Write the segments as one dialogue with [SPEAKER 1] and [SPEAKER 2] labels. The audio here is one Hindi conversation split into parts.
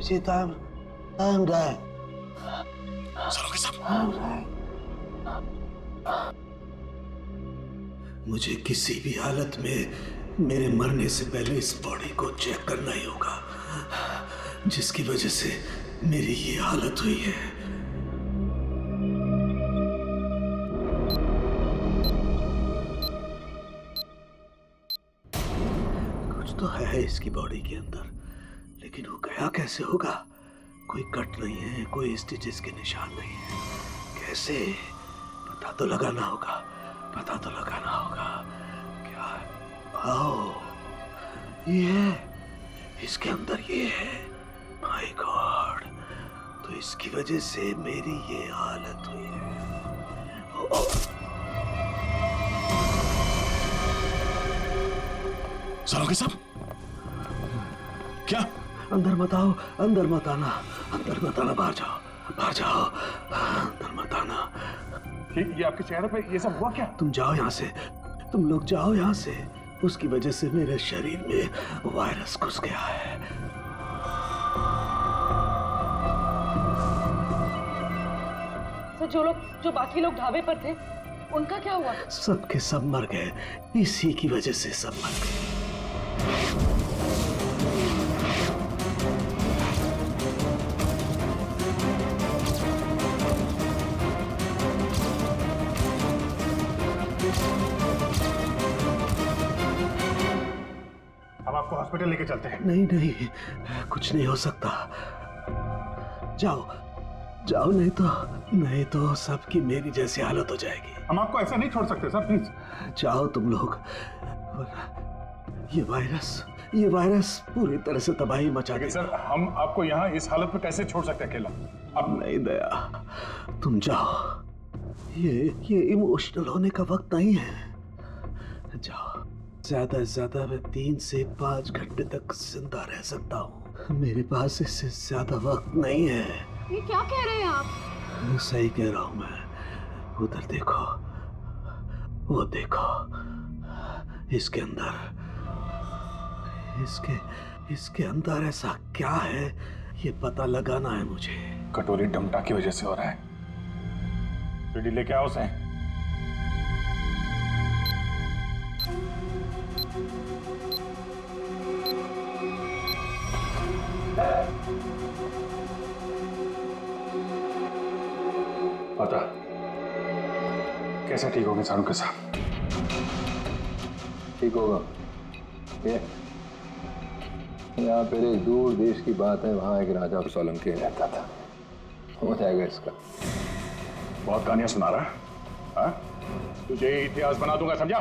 [SPEAKER 1] Abhijit, I'm dying.
[SPEAKER 2] सरोगे सब?
[SPEAKER 1] I'm dying. मुझे किसी भी हालत में मेरे मरने से पहले इस बॉडी को चेक करना ही होगा, जिसकी वजह से मेरी ये हालत हुई है। कुछ तो है इसकी बॉडी के अंदर, लेकिन वो गया कैसे होगा? कोई कट नहीं है, कोई स्टिचेस के निशान नहीं है। कैसे? पता तो लगाना होगा, पता तो लगाना होगा। क्या? आओ, ये है, इसके अंदर ये है। माय गॉड, तो इसकी वजह से मेरी ये हालत हुई है।
[SPEAKER 2] सरोगे सब? क्या?
[SPEAKER 1] अंदर मत आओ, अंदर मत आना, अंदर मत आना, बाहर जाओ, बाहर जाओ, अंदर मत आना।
[SPEAKER 2] ये आपके चेहरे पे ये सब हुआ क्या?
[SPEAKER 1] तुम जाओ यहाँ से, तुम लोग जाओ यहाँ से। उसकी वजह से मेरे शरीर में वायरस घुस गया है।
[SPEAKER 3] सर, जो बाकी लोग ढाबे पर थे, उनका क्या हुआ?
[SPEAKER 1] सब के सब मर गए, इसी की वजह से सब मर गए।
[SPEAKER 2] अब आपको हॉस्पिटल लेके चलते हैं।
[SPEAKER 1] नहीं नहीं, कुछ नहीं हो सकता। जाओ जाओ, नहीं तो सबकी मेरी जैसी हालत हो जाएगी।
[SPEAKER 2] हम आपको ऐसा नहीं छोड़ सकते सर, प्लीज।
[SPEAKER 1] जाओ तुम लोग। ये वायरस पूरी तरह से तबाही मचा देगा।
[SPEAKER 2] सर, हम आपको यहाँ इस हालत में कैसे छोड़ सकते हैं अकेला?
[SPEAKER 1] अब नहीं दया, तुम जाओ। ये इमोशनल होने का वक्त नहीं है। जाओ। ज्यादा से ज्यादा मैं 3 से 5 घंटे तक जिंदा रह सकता हूँ। मेरे पास इससे ज्यादा वक्त नहीं है।
[SPEAKER 3] ये क्या कह रहे हैं आप?
[SPEAKER 1] सही कह रहा हूँ मैं। उधर देखो, वो देखो, इसके इसके अंदर ऐसा क्या है, ये पता लगाना है मुझे।
[SPEAKER 2] कटोरी डमटा की वजह से हो रहा है। रेडी लेके आओ उसे। पता कैसे ठीक होंगे सारू के साथ?
[SPEAKER 4] ठीक होगा। ये यहाँ पर एक दूर देश की बात है, वहाँ एक राजा सोलंकी रहता था। हो जाएगा इसका।
[SPEAKER 2] बहुत कहानियां सुना रहा है, हाँ? तुझे इतिहास बना दूंगा, समझा?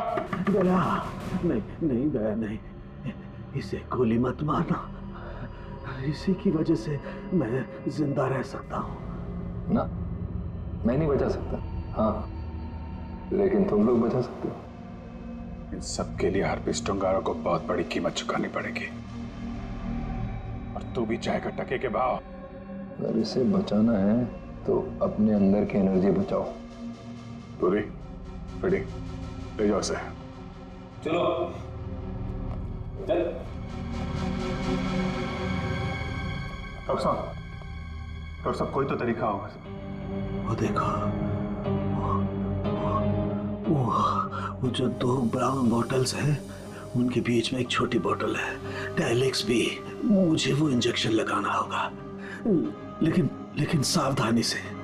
[SPEAKER 1] दया नहीं दया नहीं, इसे गोली मत मारना। इसी की वजह से मैं जिंदा रह सकता हूँ।
[SPEAKER 4] ना, मैं नहीं बचा सकता, हाँ, लेकिन तुम लोग बचा सकते हो।
[SPEAKER 2] इन सब के लिए हार्पिस टुंगारा को बहुत बड़ी कीमत चुकानी पड़ेगी, और तू भी चाहेगा टके के भाव।
[SPEAKER 4] अगर इसे बचाना है तो अपने अंदर की एनर्जी बचाओ।
[SPEAKER 2] पूरी रेडी, ले जाओ इसे।
[SPEAKER 5] चलो चल।
[SPEAKER 2] डॉक्टर साहब कोई तो तरीका होगा।
[SPEAKER 1] वो देखो, वो जो 2 ब्राउन बॉटल्स हैं, उनके बीच में एक छोटी बोतल है टाइलेक्स भी। मुझे वो इंजेक्शन लगाना होगा, लेकिन सावधानी से।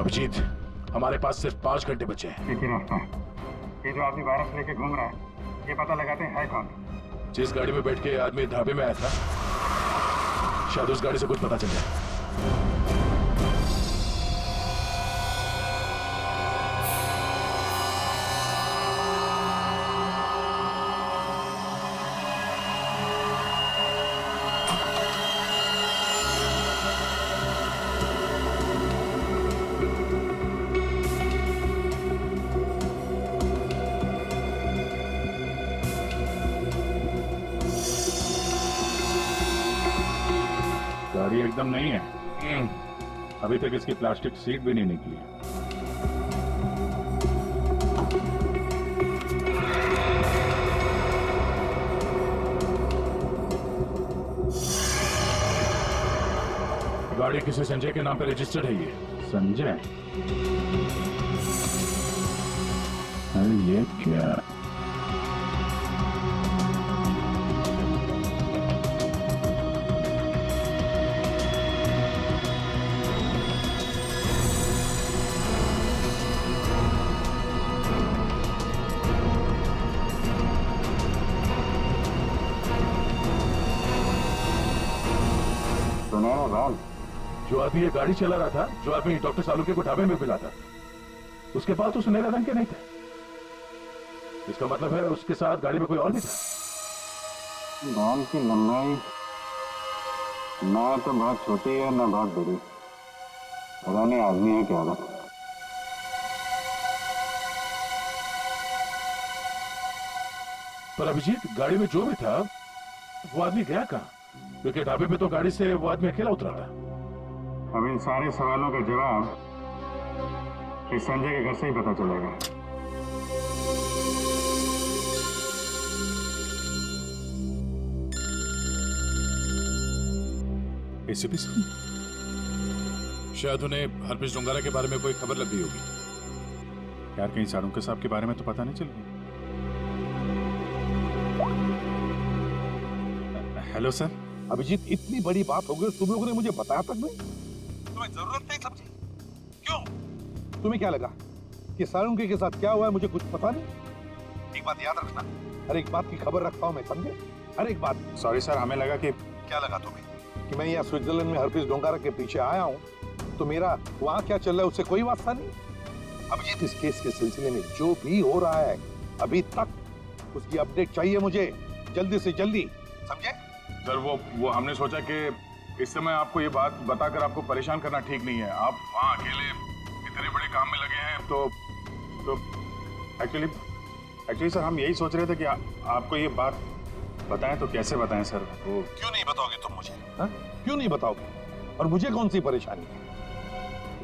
[SPEAKER 2] अभिजीत, हमारे पास सिर्फ 5 घंटे बचे हैं।
[SPEAKER 6] एक ही रास्ता है, ये जो आदमी वायरस लेके घूम रहा है, ये पता लगाते हैं है कौन।
[SPEAKER 2] जिस गाड़ी में बैठ के आदमी ढाबे में आया था, शायद उस गाड़ी से कुछ पता चल जाए। गाड़ी एकदम नहीं है। अभी तक इसकी प्लास्टिक सीट भी नहीं निकली है। गाड़ी किसी संजय के नाम पे रजिस्टर्ड है। ये संजय? अरे ये क्या? जो आदमी ये गाड़ी चला रहा था, जो आदमी डॉक्टर सालुके को ढाबे में मिला था, उसके पास तो सुनहरे रंग के नहीं थे। इसका मतलब है उसके साथ गाड़ी में कोई और भी था।
[SPEAKER 6] बाल की लंबाई ना तो बहुत छोटी है ना बहुत बड़ी। पता नहीं आदमी है क्या था।
[SPEAKER 2] पर अभिजीत, गाड़ी में जो भी था वो आदमी गया कहाँ? क्योंकि ढाबे पे तो गाड़ी से वो आदमी अकेला उतरा था।
[SPEAKER 6] अब इन सारे सवालों का जवाब इस संजय के घर से ही पता चलेगा।
[SPEAKER 2] एसीपी साहब, शायद उन्हें हरप्रीत डोंगारा के बारे में कोई खबर लग गई होगी।
[SPEAKER 7] यार, कहीं साड़ू के साहब के बारे में तो पता नहीं चल गया। Hello sir.
[SPEAKER 8] अभिजीत, इतनी बड़ी बात हो गई, तुम लोगों ने मुझे बताया तक नहीं? तुम्हें जरूरत नहीं समझी? क्यों? तुम्हें क्या लगा कि साळुंके के साथ क्या हुआ है मुझे कुछ पता नहीं? एक बात याद रखना, हर एक बात की खबर रखता हूं मैं, समझे? हर एक बात।
[SPEAKER 7] सॉरी सर, हमें लगा कि
[SPEAKER 8] क्या लगा तुम्हें कि मैं यहाँ स्विट्जरलैंड में हरप्रीत डोंगारा के पीछे आया हूँ, तो मेरा वहाँ क्या चल रहा है उससे कोई वास्ता नहीं? अभिजीत, इस केस के सिलसिले में जो भी हो रहा है अभी तक, उसकी अपडेट चाहिए मुझे, जल्दी से जल्दी, समझे?
[SPEAKER 2] सर, वो हमने सोचा कि इस समय आपको ये बात बताकर आपको परेशान करना ठीक नहीं है। आप वहाँ अकेले इतने बड़े काम में लगे हैं, तो
[SPEAKER 7] एक्चुअली सर हम यही सोच रहे थे कि आपको ये बात बताएं तो कैसे बताएं सर? वो
[SPEAKER 8] क्यों नहीं बताओगे तुम मुझे? हा? क्यों नहीं बताओगे? और मुझे कौन सी परेशानी है?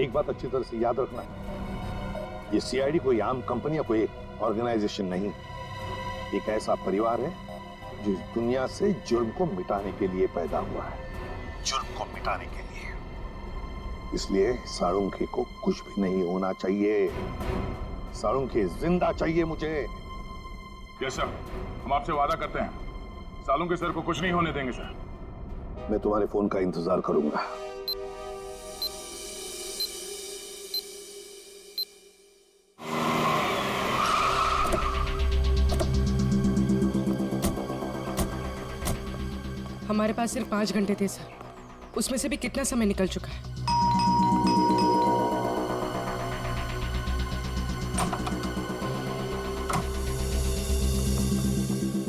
[SPEAKER 8] एक बात अच्छी तरह से याद रखना, ये सीआईडी कोई आम कंपनी या कोई ऑर्गेनाइजेशन नहीं, एक ऐसा परिवार है जो इस दुनिया से जुर्म को मिटाने के लिए पैदा हुआ है, जुर्म को मिटाने के लिए। इसलिए साळुंखे को कुछ भी नहीं होना चाहिए। साळुंखे जिंदा चाहिए मुझे।
[SPEAKER 2] यस सर, हम आपसे वादा करते हैं, साळुंखे सर को कुछ नहीं होने देंगे सर।
[SPEAKER 8] मैं तुम्हारे फोन का इंतजार करूंगा।
[SPEAKER 9] हमारे पास सिर्फ 5 घंटे थे सर, उसमें से भी कितना समय निकल चुका है।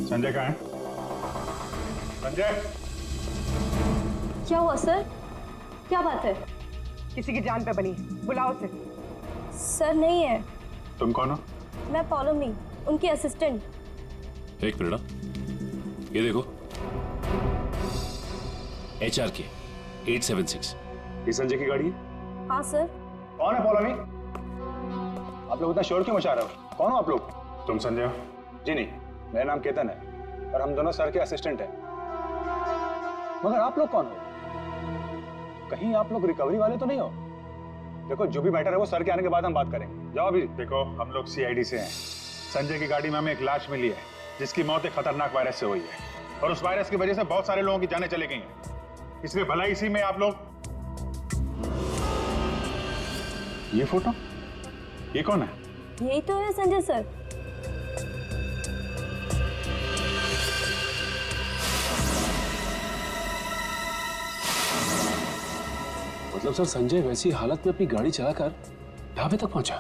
[SPEAKER 7] संजय कहाँ है? संजय!
[SPEAKER 3] क्या हुआ सर? क्या बात है?
[SPEAKER 9] किसी की जान पे बनी है, बुलाओ उसे।
[SPEAKER 3] सर नहीं है।
[SPEAKER 7] तुम कौन हो?
[SPEAKER 3] मैं पौलोमी, उनकी असिस्टेंट।
[SPEAKER 5] एक मिनट, ये देखो, HRK 876।
[SPEAKER 7] ये संजय की गाड़ी है?
[SPEAKER 3] हाँ सर।
[SPEAKER 6] कौन है पौलोमी? आप लोग इतना शोर क्यों मचा रहे हो? कौन हो आप लोग?
[SPEAKER 7] तुम संजय हो?
[SPEAKER 6] जी नहीं, मेरा नाम केतन है और हम दोनों सर के असिस्टेंट हैं। मगर आप लोग कौन हो? कहीं आप लोग रिकवरी वाले तो नहीं हो? देखो, जो भी मैटर है वो सर के आने के बाद हम बात करेंगे। जाओ अभी।
[SPEAKER 7] देखो, हम लोग सीआईडी से हैं। संजय की गाड़ी में हमें एक लाश मिली है जिसकी मौत एक खतरनाक वायरस से हुई है, और उस वायरस की वजह से बहुत सारे लोगों की जानें चली गई हैं। इसलिए भला इसी में आप लोग। ये फोटो, ये कौन है?
[SPEAKER 3] यही तो है संजय सर।
[SPEAKER 5] मतलब सर संजय वैसी हालत में अपनी गाड़ी चलाकर ढाबे तक पहुंचा?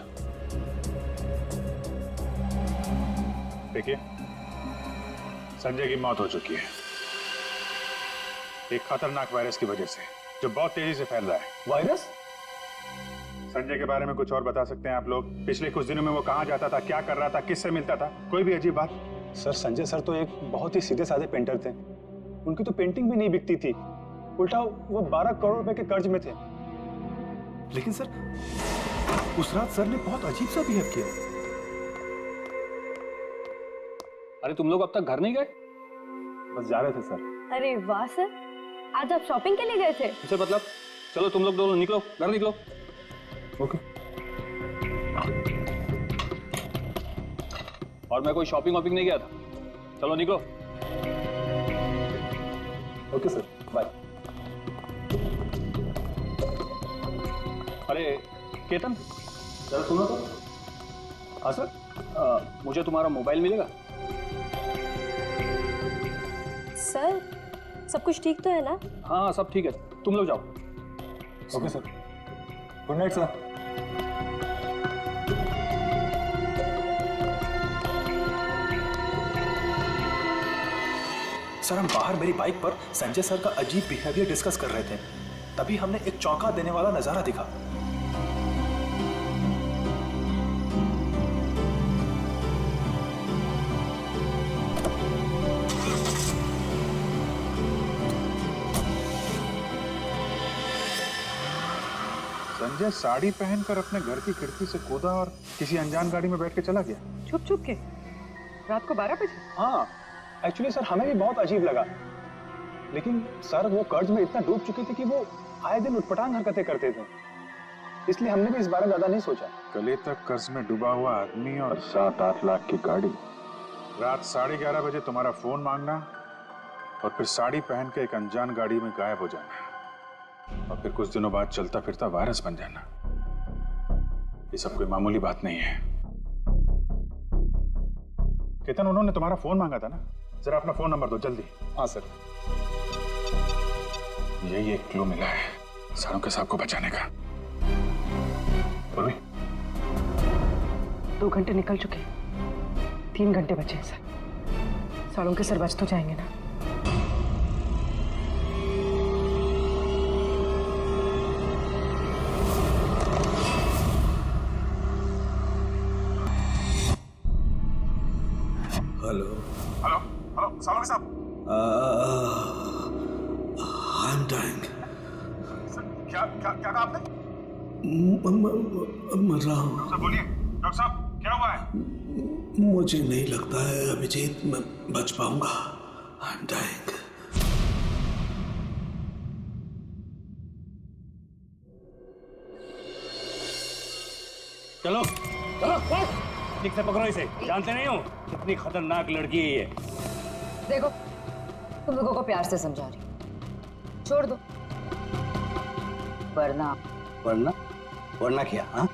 [SPEAKER 7] देखिए, संजय की मौत हो चुकी है एक खतरनाक वायरस की वजह से, जो बहुत तेजी से फैल रहा है।
[SPEAKER 6] वायरस?
[SPEAKER 7] संजय के बारे में कुछ और बता सकते हैं आप लोग? पिछले कुछ दिनों में वो कहाँ जाता था, क्या कर रहा था, किससे मिलता था? कोई भी अजीब बात?
[SPEAKER 6] सर, संजय सर तो एक बहुत ही सीधे साधे पेंटर थे। उनकी तो पेंटिंग भी नहीं बिकती थी, उल्टा वो 12 करोड़ रुपए के कर्ज में थे।
[SPEAKER 10] लेकिन सर, उस रात सर ने बहुत अजीब सा बिहेव किया।
[SPEAKER 6] अरे तुम लोग अब तक घर नहीं गए? बस जा रहे थे सर।
[SPEAKER 3] अरे वाह सर, आज आप शॉपिंग के लिए गए थे?
[SPEAKER 6] इसे मतलब, चलो तुम लोग दोनों निकलो, घर निकलो। ओके। और मैं कोई शॉपिंग वॉपिंग नहीं गया था, चलो निकलो। Okay sir, bye. अरे केतन, जरा सुनो तो। हाँ सर, मुझे तुम्हारा मोबाइल मिलेगा?
[SPEAKER 3] सर, सब कुछ ठीक तो है ना?
[SPEAKER 6] हाँ सब ठीक है, तुम लोग जाओ। Okay sir, good night sir.
[SPEAKER 10] Sir, हम बाहर मेरी बाइक पर संजय सर का अजीब बिहेवियर डिस्कस कर रहे थे, तभी हमने एक चौंका देने वाला नजारा दिखा।
[SPEAKER 7] संजय साड़ी पहनकर अपने घर की खिड़की से कूदा और किसी अनजान गाड़ी में बैठ के चला गया।
[SPEAKER 9] छुप छुप के रात को 12 बजे?
[SPEAKER 6] हाँ, एक्चुअली सर हमें भी बहुत अजीब लगा, लेकिन सर वो कर्ज में इतना डूब चुके थे कि वो आए दिन उटपटांग हरकतें करते थे, इसलिए हमने भी इस बारे में ज्यादा नहीं सोचा।
[SPEAKER 7] गले तक कर्ज में डूबा हुआ आदमी और
[SPEAKER 4] 7-8 लाख की गाड़ी।
[SPEAKER 7] रात 11:30 बजे तुम्हारा फोन मांगना और फिर साड़ी पहन के एक अनजान गाड़ी में गायब हो जाना और फिर कुछ दिनों बाद चलता फिरता वायरस बन जाना, ये सब कोई मामूली बात नहीं है। केतन, उन्होंने तुम्हारा फोन मांगा था ना? जरा अपना फोन नंबर दो जल्दी।
[SPEAKER 6] हाँ सर।
[SPEAKER 7] यही एक क्लू मिला है सारों के साहब को बचाने का। बोलो।
[SPEAKER 9] 2 घंटे निकल चुके हैं, 3 घंटे बचे हैं सर। सालों के सर बच तो जाएंगे ना?
[SPEAKER 1] हेलो
[SPEAKER 7] हेलो हेलो सालों साहब।
[SPEAKER 1] I am dying.
[SPEAKER 7] क्या क्या क्या कहा आपने?
[SPEAKER 1] मर रहा हूँ।
[SPEAKER 7] सर बोलिए डॉक्टर साहब, क्या हुआ है?
[SPEAKER 1] मुझे नहीं लगता है अभिजीत मैं बच पाऊंगा। I am dying.
[SPEAKER 11] चलो चलो, ठीक से पकड़ो इसे। जानते नहीं हो कितनी खतरनाक लड़की है ये।
[SPEAKER 12] देखो, तुम लोगों को प्यार से समझा रही हूं, छोड़ दो, वरना
[SPEAKER 11] वरना वरना क्या? हाँ,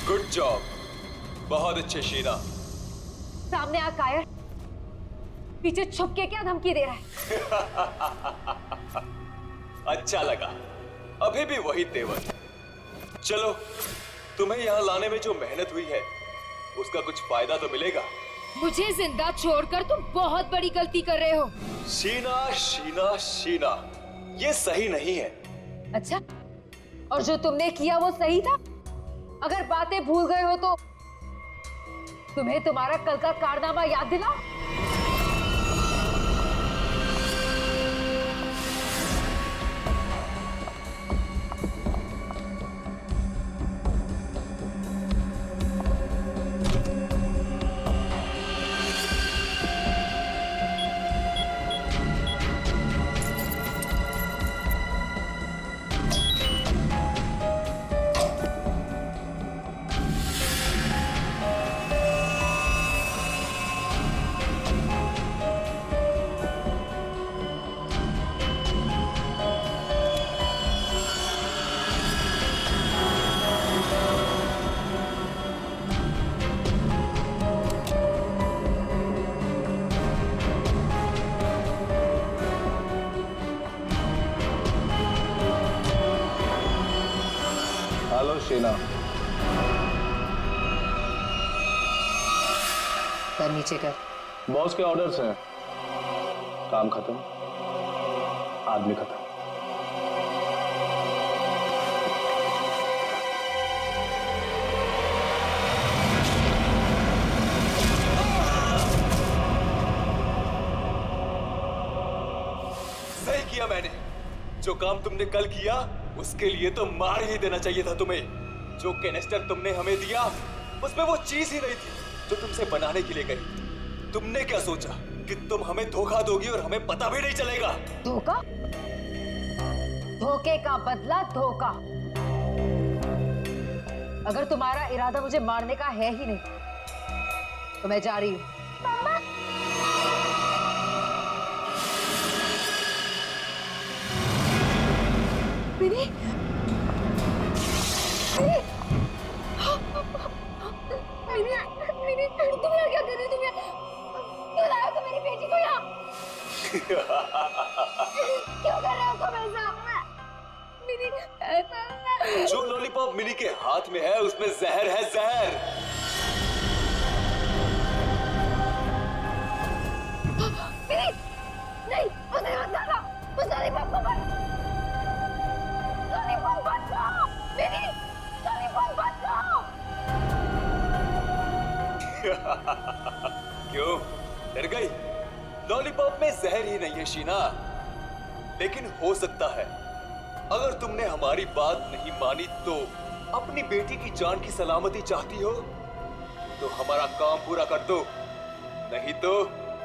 [SPEAKER 13] गुड जॉब, बहुत अच्छे शीना।
[SPEAKER 12] सामने आ कायर, पीछे छुप के क्या धमकी दे रहा है?
[SPEAKER 13] अच्छा लगा, अभी भी वही तेवर। चलो, तुम्हें यहाँ लाने में जो मेहनत हुई है उसका कुछ फायदा तो मिलेगा।
[SPEAKER 12] मुझे जिंदा छोड़कर तुम बहुत बड़ी गलती कर रहे हो।
[SPEAKER 13] शीना शीना शीना, ये सही नहीं है।
[SPEAKER 12] अच्छा, और जो तुमने किया वो सही था? अगर बातें भूल गए हो तो तुम्हें तुम्हारा कल का कारनामा याद दिलाओ।
[SPEAKER 4] शीना,
[SPEAKER 12] कर नीचे कर।
[SPEAKER 4] बॉस के ऑर्डर्स हैं। काम खत्म, आदमी खत्म।
[SPEAKER 13] सही किया मैंने। जो काम तुमने कल किया उसके लिए तो मार ही देना चाहिए था तुम्हें। जो कैनिस्टर तुमने हमें दिया उसमें वो चीज ही नहीं थी जो तुमसे बनाने के लिए कही। तुमने क्या सोचा कि तुम हमें धोखा दोगी और हमें पता भी नहीं चलेगा?
[SPEAKER 12] धोखा? धोखे का बदला धोखा। अगर तुम्हारा इरादा मुझे मारने का है ही नहीं तो मैं जा रही हूँ।
[SPEAKER 3] मिनी, मिनी, तुम यहाँ क्या कर रही हो? तुम यहाँ क्यों लाए हो? तुम मेरी बेटी को यहाँ क्यों कर रहे हो तुम ऐसा? मिनी,
[SPEAKER 13] जो लॉलीपॉप मिनी के हाथ में है उसमें जहर है, जहर।
[SPEAKER 3] मिनी, नहीं, उसे मत डालो, उस लॉलीपॉप को मत। लॉलीपॉप मत लो, मिनी, लॉलीपॉप मत लो।
[SPEAKER 13] क्यों डर गई? लॉलीपॉप में जहर ही नहीं है शीना, लेकिन हो सकता है अगर तुमने हमारी बात नहीं मानी तो अपनी बेटी की जान की सलामती चाहती हो तो हमारा काम पूरा कर दो, नहीं तो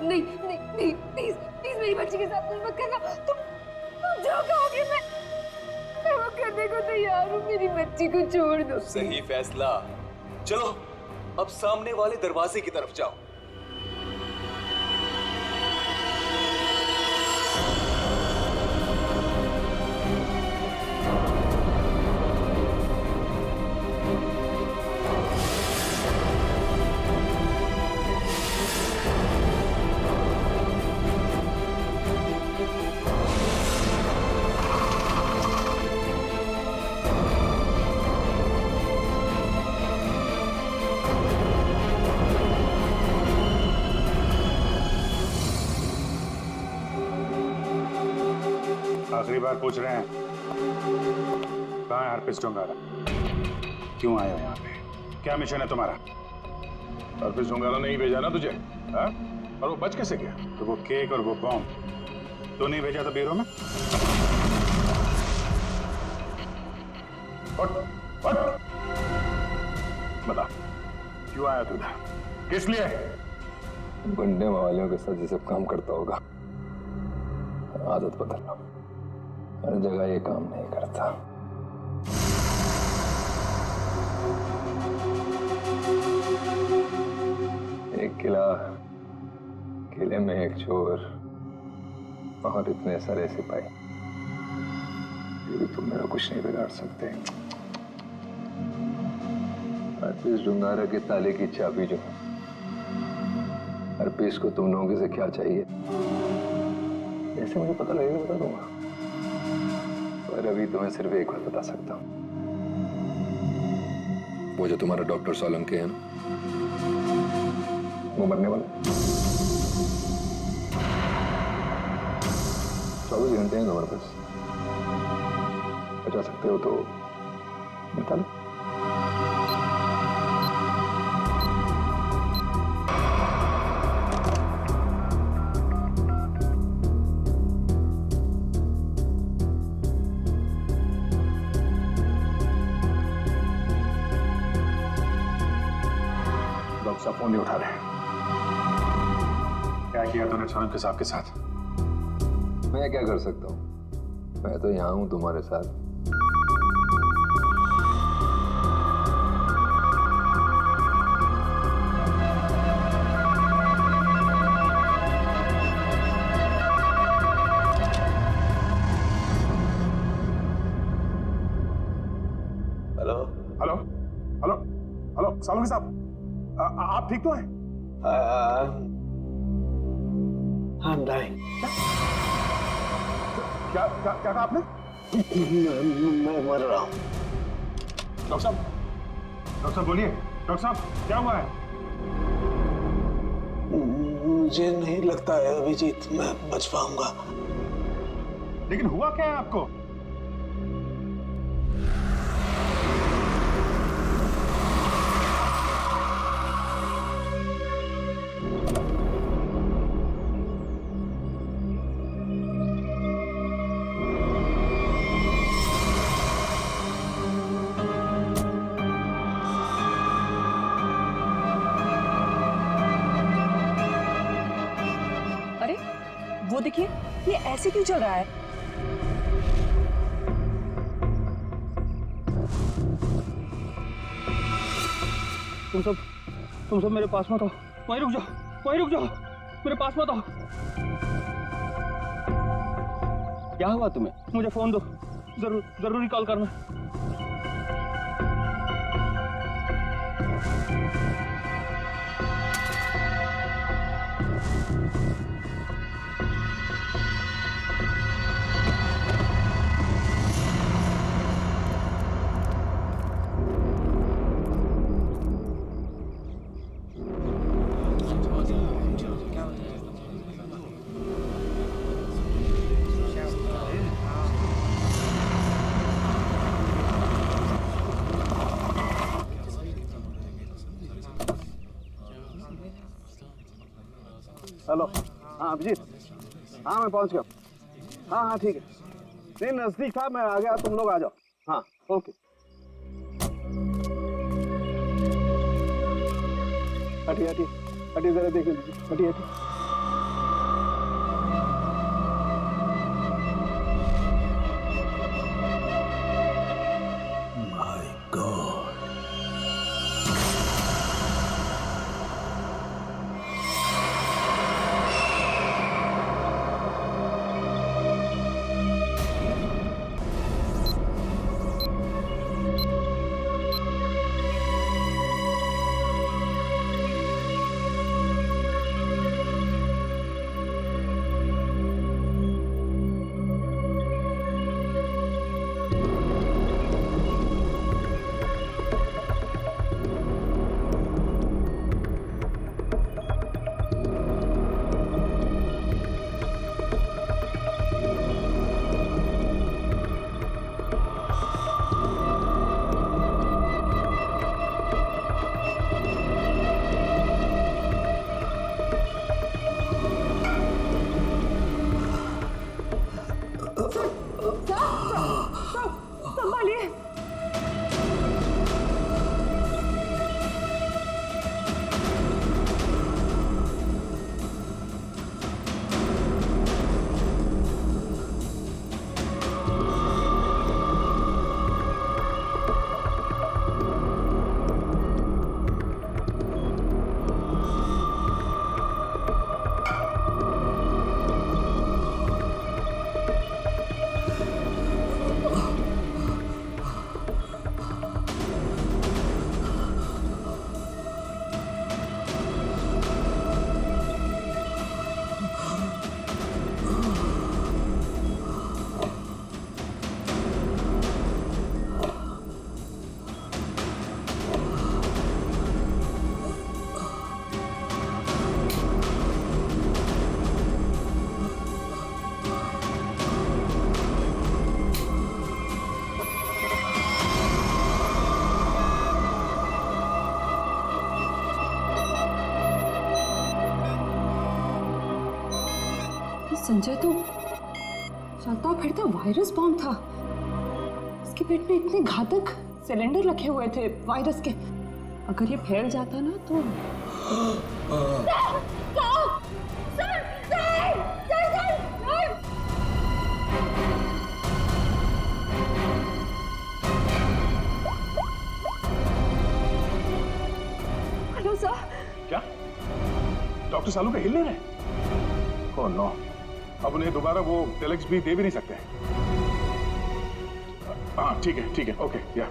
[SPEAKER 3] नहीं, नहीं, नहीं, प्लीज, प्लीज मेरी बच्ची के साथ कुछ मत करना। तुम जो कहोगे मैं वो करने को तैयार हूँ। मेरी बच्ची को छोड़ दो।
[SPEAKER 13] सही फैसला। चलो अब सामने वाले दरवाजे की तरफ जाओ।
[SPEAKER 7] आखिरी बार पूछ रहे हैं, कहाँ है हरप्रीत डोंगारा? क्यों आए हो यहाँ पे? क्या मिशन है तुम्हारा?
[SPEAKER 2] हरप्रीत डोंगारा ने ही भेजा ना तुझे, हाँ? और वो बच कैसे गया?
[SPEAKER 7] तो वो केक और वो बॉम्ब तो नहीं भेजा था बीरो में?
[SPEAKER 2] बता, क्यों आया तू इधर? किस लिए?
[SPEAKER 4] गुंडे वालियों के साथ ये सब काम करता होगा। आदत बदल लो, हर जगह ये काम नहीं करता। एक किला, किले में एक चोर और इतने सारे सिपाही, ये भी तुम मेरा कुछ नहीं बिगाड़ सकते। हरप्रीत डोंगारा के ताले की चाबी जो है, हरप्रीत को तुम लोगों से क्या चाहिए ऐसे मुझे पता लगेगा, बता दूंगा। पर अभी तुम्हें सिर्फ एक बात बता सकता हूँ, वो जो तुम्हारा डॉक्टर सोलंकी है ना, वो मरने वाला है। 24 घंटे हैं तुम्हारे पास, बचा सकते हो तो बता लो।
[SPEAKER 7] फोन नहीं उठा रहे। क्या किया तूने सोलंकी साहब के साथ?
[SPEAKER 4] मैं क्या कर सकता हूँ? मैं तो यहाँ हूँ तुम्हारे साथ।
[SPEAKER 13] Hello
[SPEAKER 7] hello hello hello Solanki साहब, आप ठीक तो हैं?
[SPEAKER 1] I'm dying.
[SPEAKER 7] क्या क्या क्या कहा आपने?
[SPEAKER 1] मैं मर रहा हूँ।
[SPEAKER 7] डॉक्टर साहब बोलिए। डॉक्टर साहब क्या हुआ है?
[SPEAKER 1] मुझे नहीं लगता है अभिजीत मैं बच पाऊंगा।
[SPEAKER 7] लेकिन हुआ क्या है आपको?
[SPEAKER 9] वो देखिए, ये ऐसे क्यों चल रहा है?
[SPEAKER 11] तुम सब मेरे पास मत आओ, वहीं रुक जाओ, मेरे पास मत आओ। क्या हुआ तुम्हें? मुझे फोन दो, जरूरी कॉल करना।
[SPEAKER 6] हेलो, हाँ अभिजीत, हाँ मैं पहुंच गया। हाँ ठीक है, नहीं नजदीक था, मैं आ गया, तुम लोग आ जाओ। हाँ ओके। हटिए जरा देख लीजिए, हटिए।
[SPEAKER 1] My God,
[SPEAKER 9] संभालिए। संजय तो चलता फिरता वायरस बॉम्ब था। इसके पेट में इतने घातक सिलेंडर रखे हुए थे वायरस के। अगर ये फैल जाता ना तो
[SPEAKER 2] हेलो सर। क्या डॉक्टर सालू के हिल नहीं रहे? ओह नो, अब उन्हें दोबारा वो टेलेक्स भी दे भी नहीं सकते। हाँ ठीक है ओके या।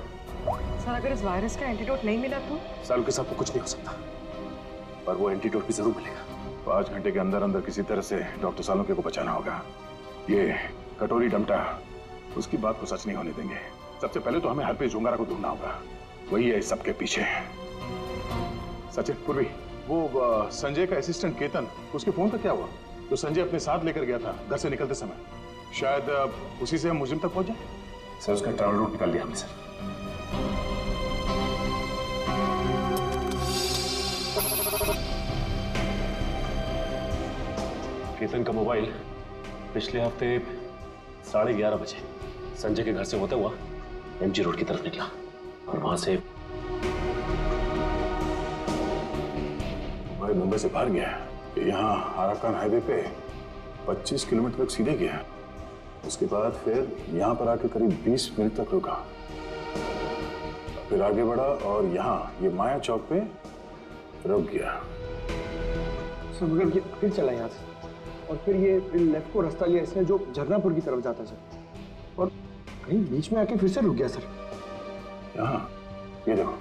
[SPEAKER 9] सर अगर इस वायरस का एंटीडोट नहीं मिला तो?
[SPEAKER 2] सालू के साथ को कुछ नहीं हो सकता, पर वो एंटीडोट भी जरूर मिलेगा। 5 घंटे के अंदर अंदर किसी तरह से डॉक्टर सालुके को बचाना होगा। ये कटोरी डमटा उसकी बात को सच नहीं होने देंगे। सबसे पहले तो हमें हरप्रीत जुंगारा को ढूंढना होगा। वही है इस सबके पीछे। सचिन, पूर्वी, वो संजय का असिस्टेंट केतन, उसके फोन का क्या हुआ? तो संजय अपने साथ लेकर गया था घर से निकलते समय, शायद उसी से हम मुजिम तक पहुंच जाए।
[SPEAKER 5] सर उसका ट्रैवल रूट निकाल लिया हमने सर। केतन का मोबाइल पिछले हफ्ते 11:30 बजे संजय के घर से होता हुआ एमजी रोड की तरफ निकला और वहां से
[SPEAKER 2] भाई मुंबई से बाहर गया, यहाँ आराकान हाईवे पे 25 किलोमीटर तक सीधे गया। उसके बाद फिर यहाँ पर आके करीब 20 मिनट तक रुका, फिर आगे बढ़ा और यहाँ ये माया चौक पे रुक गया।
[SPEAKER 6] सर मगर ये फिर चला यहाँ से और फिर ये लेफ्ट को रास्ता लिया इसने जो झरनापुर की तरफ जाता सर, और कहीं बीच में आके फिर से रुक गया सर।
[SPEAKER 2] यहाँ ये देखो,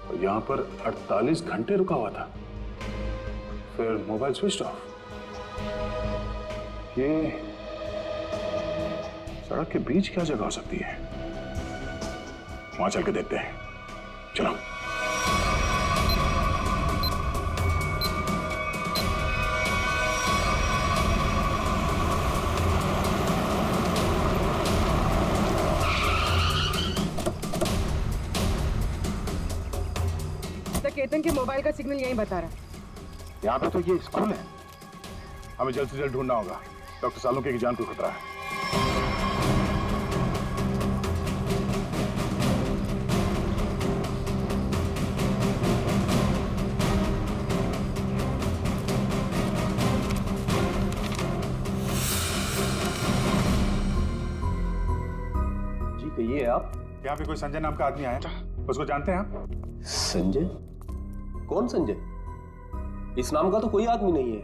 [SPEAKER 2] और यहाँ पर 48 घंटे रुका हुआ था, फिर मोबाइल स्विच ऑफ। ये सड़क के बीच क्या जगह हो सकती है? वहां चल के देखते हैं, चलो।
[SPEAKER 9] केतन के मोबाइल का सिग्नल यहीं बता रहा है।
[SPEAKER 2] यहाँ पे तो ये स्कूल है, हमें जल्द से जल्द ढूंढना होगा। डॉक्टर सालुंके की जान को खतरा है।
[SPEAKER 5] जी कहिए आप।
[SPEAKER 7] यहाँ पे कोई संजय नाम का आदमी आया था, उसको जानते हैं आप?
[SPEAKER 5] संजय? कौन संजय? इस नाम का तो कोई आदमी नहीं है।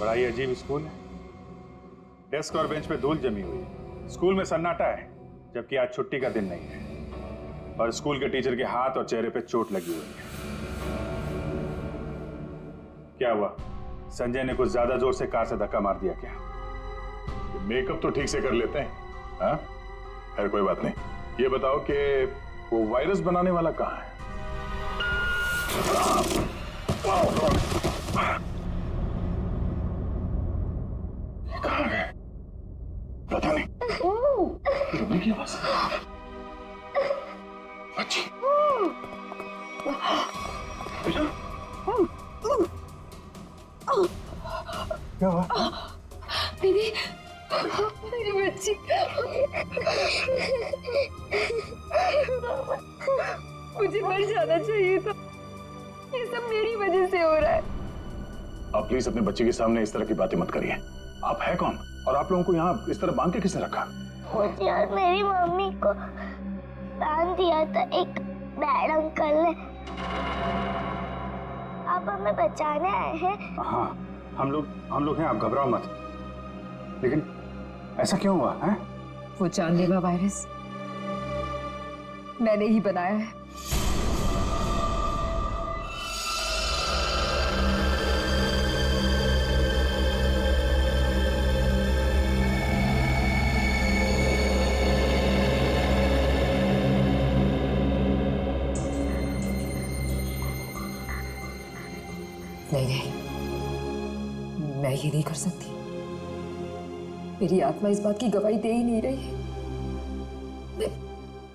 [SPEAKER 7] बड़ा ही अजीब स्कूल है। डेस्क और बेंच पे धूल जमी हुई है। स्कूल में सन्नाटा है, जबकि आज छुट्टी का दिन नहीं है। और स्कूल के टीचर के हाथ और चेहरे पे चोट लगी हुई है। क्या हुआ? संजय ने कुछ ज्यादा जोर से कार से धक्का मार दिया क्या?
[SPEAKER 2] मेकअप तो ठीक से कर लेते हैं, हाँ? खैर कोई बात नहीं। ये बताओ कि वो वायरस बनाने वाला कहाँ है? कहाँ है? पता नहीं। रुकने की आवाज। अच्छी।
[SPEAKER 6] क्या हुआ?
[SPEAKER 3] दीदी, मेरी बच्ची। मुझे मर जाना चाहिए था। ये सब मेरी वजह से हो रहा है।
[SPEAKER 2] आप प्लीज अपने बच्चे के सामने इस तरह की बातें मत करिए। आप है कौन? और आप लोगों को यहाँ इस तरह बांध के किसने रखा?
[SPEAKER 14] मुझे और मेरी मम्मी को बांध दिया था एक बैड अंकल ने। आप हमें बचाने आए हैं?
[SPEAKER 7] हाँ, हम लोग हैं, आप घबराओ मत। लेकिन ऐसा क्यों हुआ है?
[SPEAKER 12] वो जानलेवा वायरस मैंने ही बनाया है। नहीं, मैं ये नहीं कर सकती। मेरी आत्मा इस बात की गवाही दे ही नहीं रही है।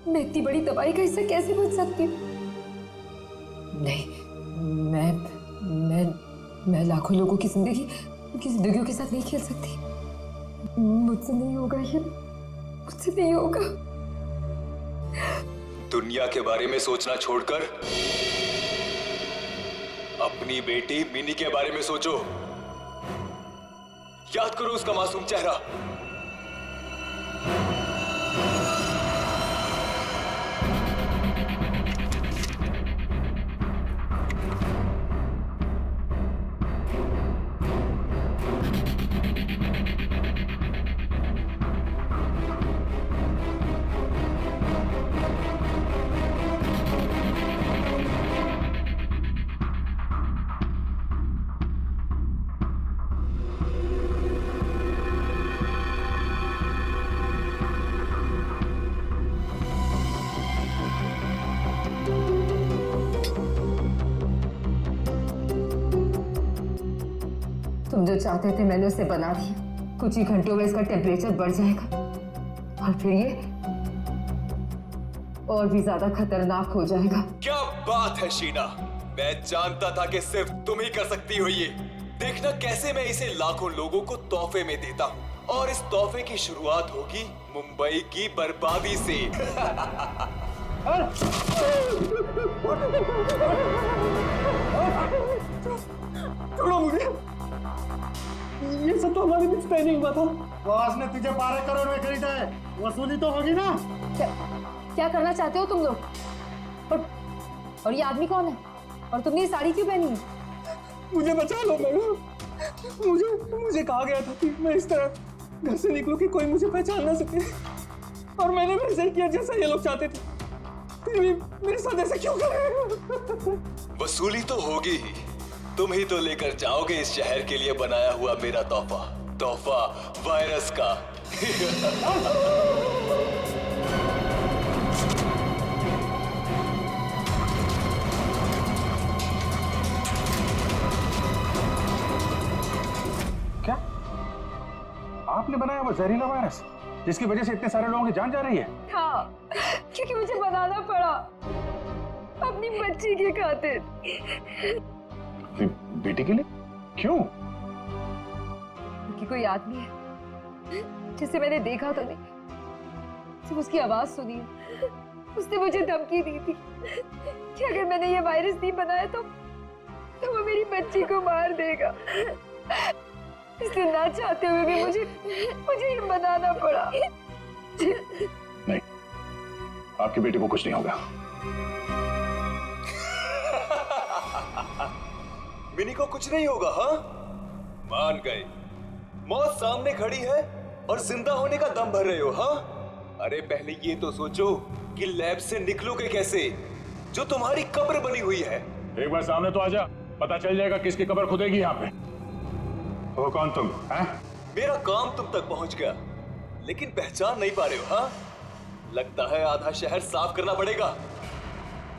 [SPEAKER 12] मैं इतनी बड़ी तबाही का हिस्सा कैसे बन सकती हूँ? नहीं, मैं लाखों लोगों की जिंदगी, उनकी जिंदगियों के साथ नहीं खेल सकती। मुझसे नहीं होगा ये, मुझसे नहीं होगा।
[SPEAKER 13] दुनिया के बारे में सोचना छोड़कर अपनी बेटी मिनी के बारे में सोचो। याद करो उसका मासूम चेहरा।
[SPEAKER 12] जो चाहते थे मैंने उसे बना दिया। कुछ ही घंटों में इसका टेम्परेचर बढ़ जाएगा और फिर ये और भी ज्यादा खतरनाक हो जाएगा।
[SPEAKER 13] क्या बात है शीना, मैं जानता था कि सिर्फ तुम ही कर सकती हो ये। देखना कैसे मैं इसे लाखों लोगों को तोहफे में देता हूँ, और इस तोहफे की शुरुआत होगी मुंबई की बर्बादी से।
[SPEAKER 11] छोड़ो मुझे, ये सब तो हमारे बीच तय नहीं हुआ था। बॉस ने तुझे 12 करोड़ में खरीदा है, वसूली तो होगी ना।
[SPEAKER 12] क्या करना चाहते हो तुम लोग? और ये आदमी कौन है? और तुमने ये साड़ी क्यों पहनी है?
[SPEAKER 11] मुझे बचा लो मैडम। मुझे कहा गया था कि मैं इस तरह घर से निकलूं कि कोई मुझे पहचान ना सके, और मैंने वैसे ही किया जैसा ये लोग चाहते थे। फिर भी मेरे साथ ऐसा क्यों कर रहे हो?
[SPEAKER 13] वसूली तो होगी ही, तुम ही तो लेकर जाओगे इस शहर के लिए बनाया हुआ मेरा तोहफा वायरस का।
[SPEAKER 7] क्या आपने बनाया वो जहरीला वायरस जिसकी वजह से इतने सारे लोगों की जान जा रही है?
[SPEAKER 3] हाँ, क्योंकि मुझे बनाना पड़ा अपनी बच्ची के खातिर।
[SPEAKER 7] बेटी के लिए? क्यों?
[SPEAKER 3] क्योंकि कोई आदमी है जिसे मैंने देखा तो नहीं, सिर्फ उसकी आवाज सुनी है। उसने मुझे धमकी दी थी कि अगर मैंने ये वायरस नहीं बनाया तो वो मेरी बच्ची को मार देगा। इसलिए ना चाहते हुए भी मुझे ये बनाना पड़ा।
[SPEAKER 2] नहीं, आपकी बेटी को कुछ नहीं होगा।
[SPEAKER 13] मिनी को कुछ नहीं होगा? हाँ, मान गए। मौत सामने खड़ी है और जिंदा होने का दम भर रहे हो? हाँ, अरे पहले ये तो सोचो कि लैब से निकलोगे कैसे, जो तुम्हारी कब्र बनी हुई है।
[SPEAKER 2] एक बार सामने तो आजा, पता चल जाएगा किसकी कब्र खुदेगी यहाँ पे।
[SPEAKER 7] वो कौन तुम?
[SPEAKER 13] मेरा काम तुम तक पहुंच गया, लेकिन पहचान नहीं पा रहे हो? हाँ, लगता है आधा शहर साफ करना पड़ेगा,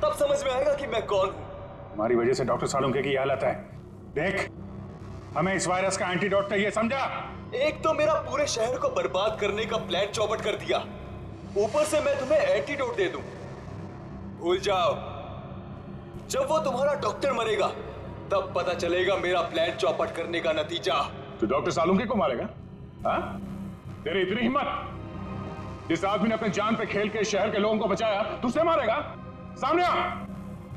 [SPEAKER 13] तब समझ में आएगा कि मैं कौन हूं।
[SPEAKER 7] हमारी वजह से डॉक्टर सालुंके की हालत है। देख, हमें इस वायरस का एंटीडोट चाहिए, समझा?
[SPEAKER 13] एक तो मेरा पूरे शहर को बर्बाद करने का प्लान चौपट कर दिया, ऊपर से मैं तुम्हें एंटीडोट दे दूं। भूल जाओ, जब वो तुम्हारा डॉक्टर मरेगा तब पता चलेगा मेरा प्लान चौपट करने का नतीजा।
[SPEAKER 2] तो डॉक्टर सालुंके को मारेगा? हाँ? तेरी इतनी हिम्मत? जिस आदमी ने अपने जान पे खेल के शहर के लोगों को बचाया, तू उसे मारेगा? सामने आ।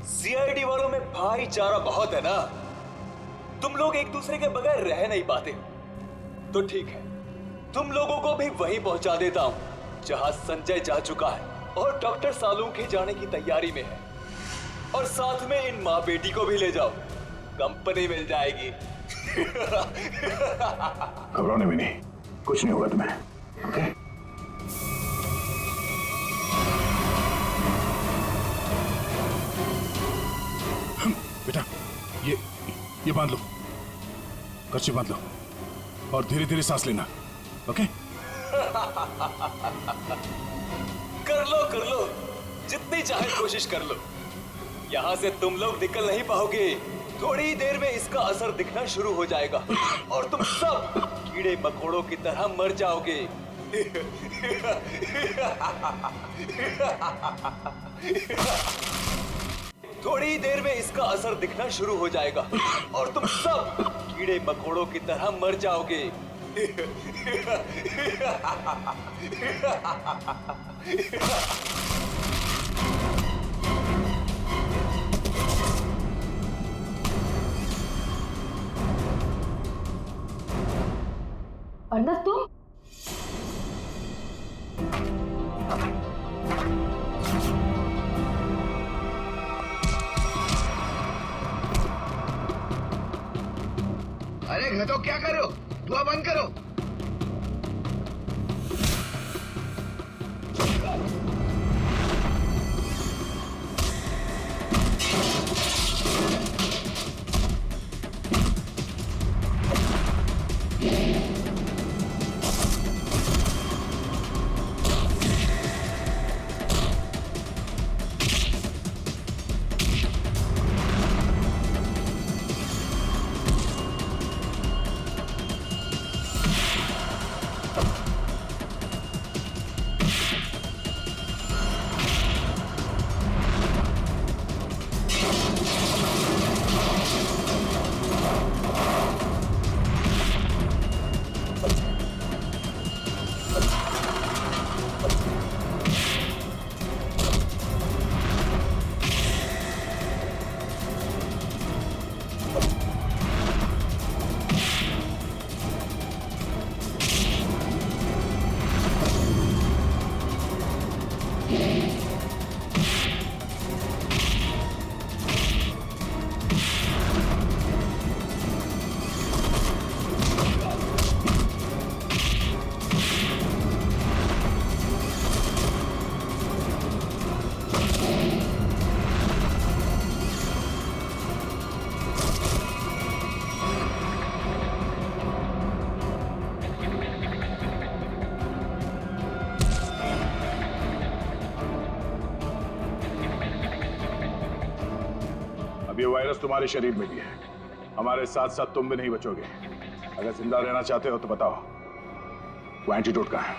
[SPEAKER 13] सीआईडी वालों में भाईचारा बहुत है ना, तुम लोग एक दूसरे के बगैर रह नहीं पाते हो। तो ठीक है, तुम लोगों को भी वहीं पहुंचा देता हूं जहां संजय जा चुका है और डॉक्टर सालुंके जाने की तैयारी में है। और साथ में इन माँ बेटी को भी ले जाओ, कंपनी मिल जाएगी।
[SPEAKER 2] घबराने भी नहीं, कुछ नहीं होगा तुम्हें। ओके? बेटा, ये बांध लो, कर्ची बांध लो और धीरे धीरे सांस लेना। ओके?
[SPEAKER 13] कर लो, जितनी चाहे कोशिश कर लो। यहां से तुम लोग निकल नहीं पाओगे। थोड़ी ही देर में इसका असर दिखना शुरू हो जाएगा और तुम सब कीड़े मकोड़ों की तरह मर जाओगे। थोड़ी ही देर में इसका असर दिखना शुरू हो जाएगा और तुम सब कीड़े मकोड़ों की तरह मर जाओगे।
[SPEAKER 12] अर्नब, तुम?
[SPEAKER 8] अरे घटो, क्या कर रहे हो? धुआं बंद करो।
[SPEAKER 2] वायरस तुम्हारे शरीर में भी है। हमारे साथ साथ तुम भी नहीं बचोगे। अगर जिंदा रहना चाहते हो तो बताओ, वो एंटीडोट कहाँ है?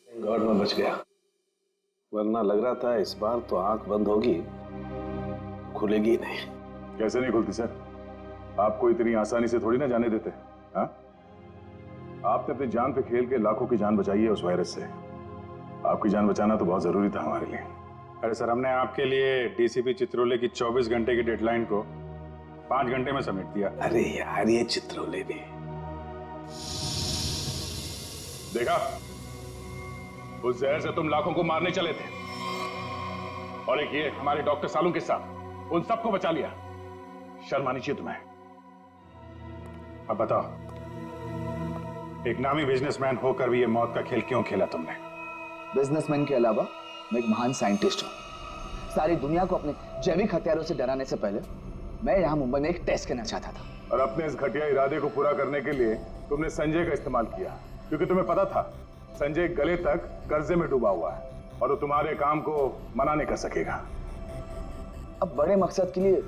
[SPEAKER 5] गॉड में बच गया, वरना लग रहा था इस बार तो आंख बंद होगी, खुलेगी नहीं।
[SPEAKER 2] कैसे नहीं खुलती सर? आपको इतनी आसानी से थोड़ी ना जाने देते। हाँ, आपने अपनी जान पे खेल के लाखों की जान बचाई है उस वायरस से। आपकी जान बचाना तो बहुत जरूरी था हमारे लिए।
[SPEAKER 7] अरे सर, हमने आपके लिए डीसीपी चित्रोले की 24 घंटे की डेडलाइन को 5 घंटे में समेट दिया।
[SPEAKER 5] अरे यार, ये चित्रोले भी
[SPEAKER 2] देखा, उस जहर से तुम लाखों को मारने चले थे, और एक ये हमारे डॉक्टर सालू के साथ उन सबको बचा लिया। शर्म आनी चाहिए तुम्हें।
[SPEAKER 7] अब बताओ, एक नामी बिजनेसमैन होकर भी ये मौत का खेल क्यों खेला तुमने?
[SPEAKER 15] बिजनेसमैन के अलावा मैं एक महान साइंटिस्ट हूँ। सारी दुनिया को अपने जैविक हथियारों से डराने से पहले मैं यहाँ मुंबई में एक टेस्ट करना चाहता था।
[SPEAKER 2] और अपने इस घटिया इरादे को पूरा करने के लिए तुमने संजय का इस्तेमाल किया, क्योंकि तुम्हें पता था संजय गले तक कर्जे में डूबा हुआ है और वो तुम्हारे काम को मना नहीं कर सकेगा।
[SPEAKER 15] अब बड़े मकसद के लिए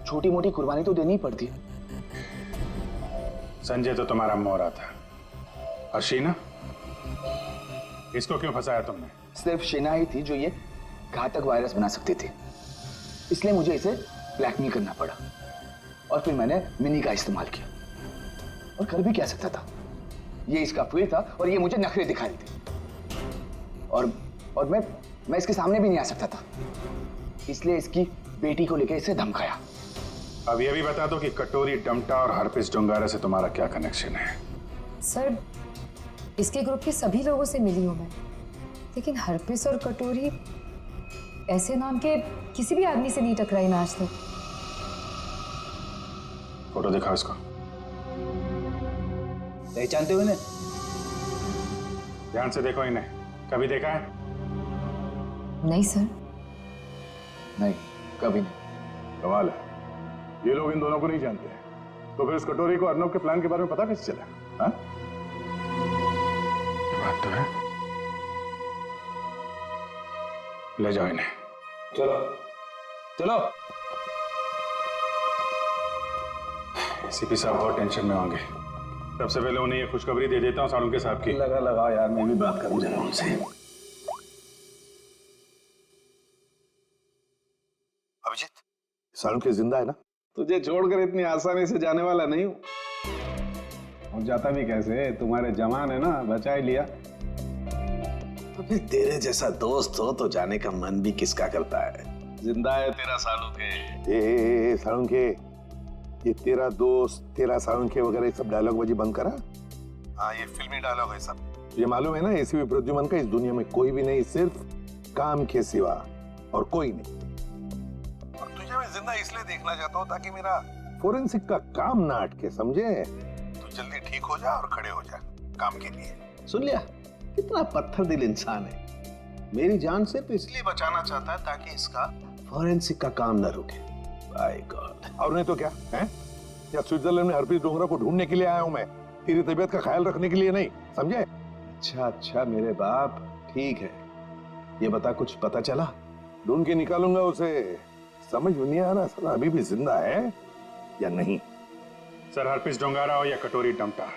[SPEAKER 15] छोटी मोटी कुर्बानी तो देनी ही पड़ती है।
[SPEAKER 7] संजय तो तुम्हारा मोहरा था, और शीना, इसको क्यों फंसाया तुमने?
[SPEAKER 15] सिर्फ शीना ही थी जो ये घातक वायरस बना सकती थी, इसलिए मुझे इसे ब्लैकमेल करना पड़ा। और फिर मैंने मिनी का इस्तेमाल किया, और कर भी क्या सकता था। ये इसका फील्ड था और ये मुझे नखरे दिखा रही थी, और मैं इसके सामने भी नहीं आ सकता था, इसलिए इसकी बेटी को लेकर इसे धमकाया।
[SPEAKER 7] अब ये भी बता दो कि कटोरी डमटा और हरपिस डोंगारा से तुम्हारा क्या कनेक्शन है?
[SPEAKER 3] सर, इसके ग्रुप के सभी लोगों से मिली हूं मैं, लेकिन हरपिस और कटोरी ऐसे नाम के किसी भी आदमी से नहीं टकराई मैं आज तक।
[SPEAKER 7] फोटो दिखाओ इसको।
[SPEAKER 15] पहचानते हो इन्हें?
[SPEAKER 7] ध्यान से देखो इन्हें। कभी देखा है?
[SPEAKER 3] नहीं सर।
[SPEAKER 15] नहीं, कभी नहीं।
[SPEAKER 2] कमाल है, ये लोग इन दोनों को नहीं जानते, तो फिर इस कटोरी को अर्नब के प्लान के बारे में पता कैसे चला? हाँ?
[SPEAKER 7] बात तो है। ले जाओ इन्हें।
[SPEAKER 15] चलो चलो।
[SPEAKER 7] एसीपी साहब बहुत टेंशन में होंगे। सबसे पहले उन्हें ये खुशखबरी दे देता हूँ सालुंके साहब की।
[SPEAKER 5] लगा यार, मैं भी बात करूं जरा उनसे।
[SPEAKER 8] अभिजीत, सालुंके जिंदा है ना?
[SPEAKER 5] तुझे छोड़कर इतनी आसानी से जाने वाला नहीं हूं।
[SPEAKER 7] और जाता भी कैसे? तुम्हारे जवान है ना, बचा ही लिया।
[SPEAKER 5] तो फिर तेरे जैसा दोस्त हो तो जाने का मन भी किसका करता है। जिंदा है तेरा सालुंके।
[SPEAKER 8] सालुंके, ये तेरा दोस्त, तेरा सालुंके वगैरह सब डायलॉग बाजी बंद करा। हाँ, ये फिल्मी डायलॉग है सब। ये मालूम है ना, एसीपी प्रद्युमन का इस दुनिया में कोई भी नहीं, सिर्फ काम के सिवा और कोई नहीं। और तुझे मैं जिंदा इसलिए देखना चाहता हूँ ताकि मेरा फोरेंसिक का काम ना अटके, समझे? तू जल्दी ठीक हो जा और खड़े हो जा काम के लिए।
[SPEAKER 5] सुन लिया, कितना पत्थर दिल इंसान है। मेरी जान सिर्फ इसलिए बचाना चाहता है ताकि इसका फॉरेंसिक का काम न रुके। By God.
[SPEAKER 8] और नहीं तो क्या है? या स्विट्जरलैंड में हरप्रीत डोंगरा को ढूंढने के लिए आया हूं मैं, तेरी तबीयत का ख्याल रखने के लिए नहीं, समझे?
[SPEAKER 5] अच्छा मेरे बाप, ठीक है। ये बता, कुछ पता चला?
[SPEAKER 8] ढूंढ के निकालूंगा उसे। समझ में नहीं आ रहा साला अभी भी जिंदा है या नहीं।
[SPEAKER 7] सर, हरपिस डोंगारा हो या कटोरी डमटा,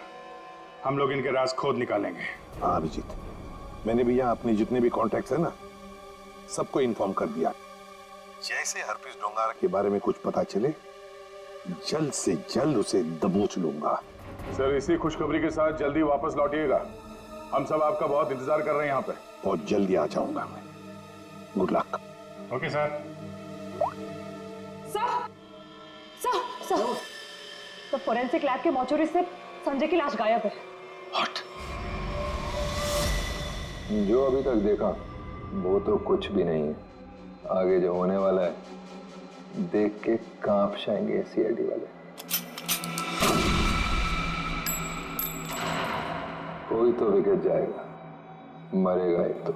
[SPEAKER 7] हम लोग इनके राज खोद निकालेंगे।
[SPEAKER 8] हाँ अभिजीत, मैंने भी यहाँ अपने जितने भी कॉन्टैक्ट्स है ना, सबको इन्फॉर्म कर दिया। जैसे हरप्रीत डोंगारा के बारे में कुछ पता चले, जल्द से जल्द उसे दबोच लूंगा।
[SPEAKER 2] सर, इसी खुशखबरी के साथ जल्दी वापस लौटिएगा। हम सब आपका बहुत इंतजार कर रहे हैं यहाँ पे।
[SPEAKER 8] बहुत जल्दी आ जाऊंगा मैं। Good luck.
[SPEAKER 7] Okay sir.
[SPEAKER 9] Sir, तो फोरेंसिक लैब के मॉर्चरी से संजय की लाश गायब है।
[SPEAKER 5] What?
[SPEAKER 4] जो अभी तक देखा वो तो कुछ भी नहीं है। आगे जो होने वाला है देख के कांप जाएंगे सीआईडी वाले। कोई तो बिगड़ जाएगा, मरेगा एक तो।